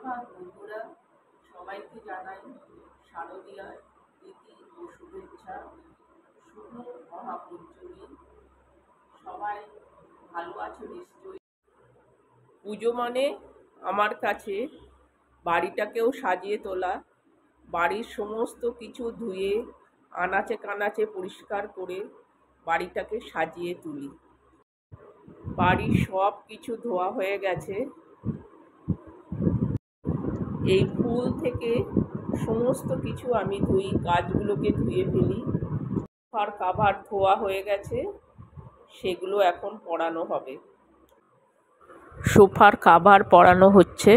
সুপ্রভাত বন্ধুরা, সবাইকে জানাই শারদীয়ার প্রীতি ও শুভেচ্ছা। শুভ মহাপঞ্চমী। সবাই ভালো আছো নিশ্চয়ই। পুজো মানে আমার কাছে বাড়িটাকেও সাজিয়ে তোলা, বাড়ির সমস্ত কিছু ধুয়ে আনাচে কানাচে পরিষ্কার করে বাড়িটাকে সাজিয়ে তুলি। বাড়ির সব কিছু ধোয়া হয়ে গেছে। এই ফুল থেকে সমস্ত কিছু আমি ধুই, গাছগুলোকে ধুয়ে ফেলি। সোফার কাভার ধোয়া হয়ে গেছে, সেগুলো এখন পরানো হবে। সোফার কাভার পরানো হচ্ছে।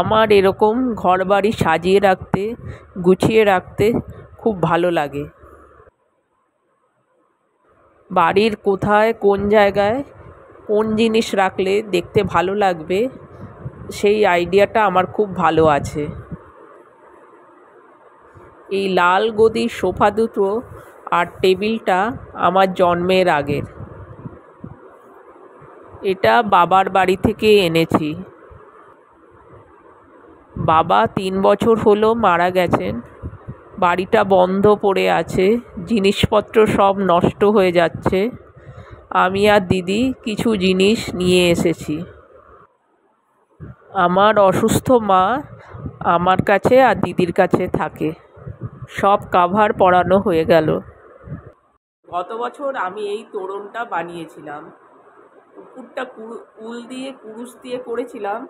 আমার এরকম ঘরবাড়ি সাজিয়ে রাখতে, গুছিয়ে রাখতে খুব ভালো লাগে। বাড়ির কোথায় কোন জায়গায় কোন জিনিস রাখলে দেখতে ভালো লাগবে, সেই আইডিয়াটা আমার খুব ভালো আছে। এই লাল গদির সোফা দুটো আর টেবিলটা আমার জন্মের আগের। এটা বাবার বাড়ি থেকে এনেছি। বাবা 3 বছর হলো মারা গেছেন। বাড়িটা বন্ধ পড়ে আছে, জিনিসপত্র সব নষ্ট হয়ে যাচ্ছে। আমি আর দিদি কিছু জিনিস নিয়ে এসেছি। আমার অসুস্থ মা আমার কাছে আর দিদির কাছে থাকে। সব কাভার পরানো হয়ে গেল। গত বছর আমি এই তোরণটা বানিয়েছিলাম। পুকুরটা উল দিয়ে কুরুশ দিয়ে করেছিলাম,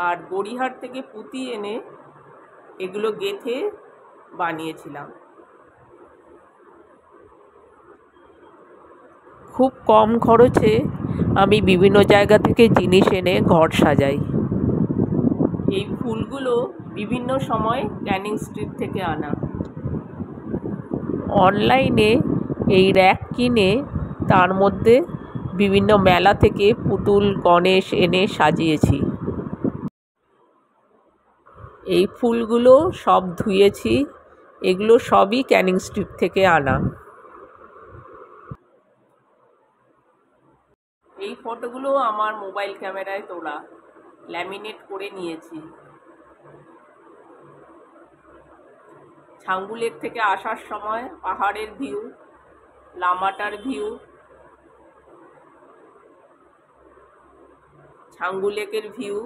আর গড়িহাট থেকে পুঁতি এনে এগুলো গেঁথে বানিয়েছিলাম। খুব কম খরচে আমি বিভিন্ন জায়গা থেকে জিনিস এনে ঘর সাজাই। এই ফুলগুলো বিভিন্ন সময় ক্যানিং স্ট্রিট থেকে আনা। অনলাইনে এই র্যাক কিনে তার মধ্যে বিভিন্ন মেলা থেকে পুতুল গণেশ এনে সাজিয়েছি। এই ফুলগুলো সব ধুয়েছি, এগুলো সবই ক্যানিং স্ট্রিট থেকে আনা। এই ফটোগুলো আমার মোবাইল ক্যামেরায় তোলা, ল্যামিনেট করে নিয়েছি। ছাঙ্গুলের থেকে আসার সময় পাহাড়ের ভিউ, লামাটার ভিউ, ছাঙ্গুলেকের ভিউ।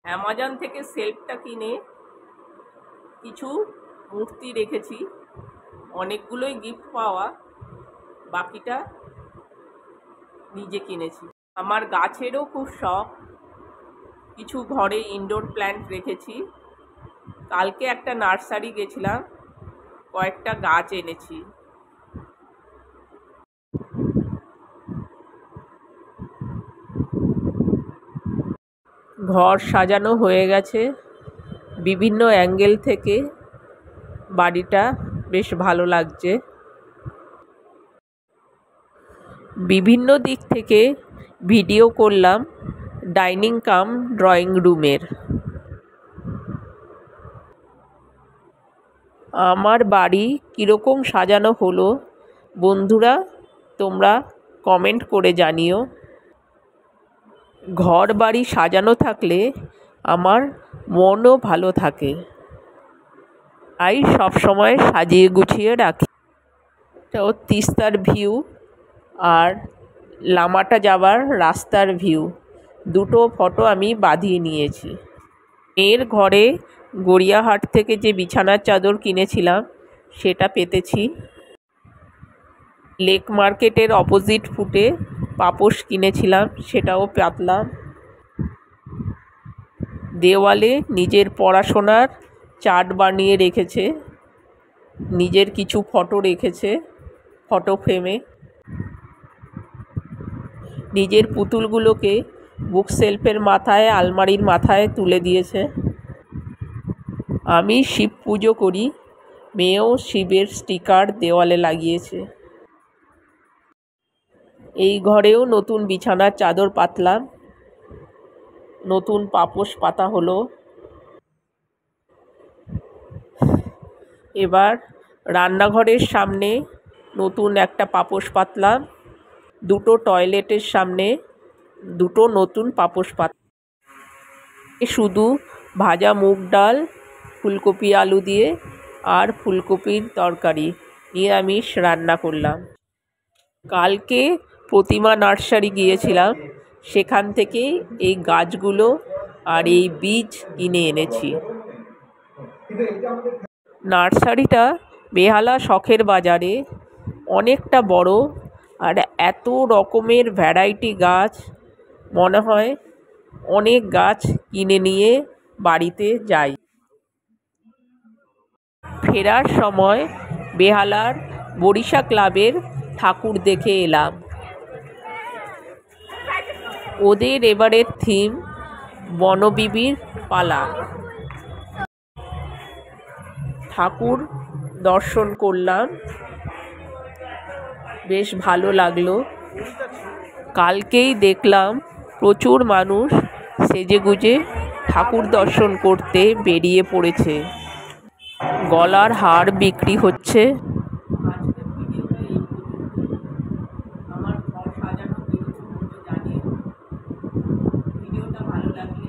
অ্যামাজন থেকে সেলফটা কিনে কিছু মূর্তি রেখেছি। অনেকগুলোই গিফট পাওয়া, বাকিটা নিজে কিনেছি। আমার গাছেরও খুব শখ। কিছু ঘরে ইনডোর প্ল্যান্ট রেখেছি। কালকে একটা নার্সারি গেছিলাম, কয়েকটা গাছ এনেছি। ঘর সাজানো হয়ে গেছে। বিভিন্ন অ্যাঙ্গেল থেকে বাড়িটা বেশ ভালো লাগছে। বিভিন্ন দিক থেকে ভিডিও করলাম ডাইনিং কাম ড্রয়িং রুমের। আমার বাড়ি কীরকম সাজানো হলো বন্ধুরা, তোমরা কমেন্ট করে জানিও। ঘর বাড়ি সাজানো থাকলে আমার মনও ভালো থাকে, তাই সবসময় সাজিয়ে গুছিয়ে রাখি। তো তিস্তার ভিউ আর লামাটা যাবার রাস্তার ভিউ, দুটো ফটো আমি বাঁধিয়ে নিয়েছি। মেয়ের ঘরে গড়িয়াহাট থেকে যে বিছানার চাদর কিনেছিলাম সেটা পেতেছি। লেক মার্কেটের অপোজিট ফুটে পাপোশ কিনেছিলাম, সেটাও পাতলাম। দেওয়ালে নিজের পড়াশোনার চার্ট বানিয়ে রেখেছে, নিজের কিছু ফটো রেখেছে ফটো ফ্রেমে। নিজের পুতুলগুলোকে বুক সেলফের মাথায়, আলমারির মাথায় তুলে দিয়েছে। আমি শিব পুজো করি, মেয়েও শিবের স্টিকার দেওয়ালে লাগিয়েছে। এই ঘরেও নতুন বিছানার চাদর পাতলাম, নতুন পাপোশ পাতা হলো। এবার রান্নাঘরের সামনে নতুন একটা পাপোশ পাতলাম। দুটো টয়লেটের সামনে দুটো নতুন পাপোশ পাতা, শুধু ভাজা মুগ ডাল, ফুলকপি আলু দিয়ে আর ফুলকপির তরকারি নিরামিষ রান্না করলাম। কালকে প্রতিমা নার্সারি গিয়েছিলাম, সেখান থেকে এই গাছগুলো আর এই বীজ কিনে এনেছি। নার্সারিটা বেহালা শখের বাজারে, অনেকটা বড় আর এত রকমের ভ্যারাইটি গাছ, মনে হয় অনেক গাছ কিনে নিয়ে বাড়িতে যাই। ফেরার সময় বেহালার বরিশা ক্লাবের ঠাকুর দেখে এলাম। ওদের এবারের থিম বনবিবির পালা। ঠাকুর দর্শন করলাম, বেশ ভালো লাগলো। কালকেই দেখলাম প্রচুর মানুষ সেজেগুজে ঠাকুর দর্শন করতে বেরিয়ে পড়েছে। গলার হার বিক্রি হচ্ছে। আমার ঘর সাজানো ভিডিওটা ভালো লাগলে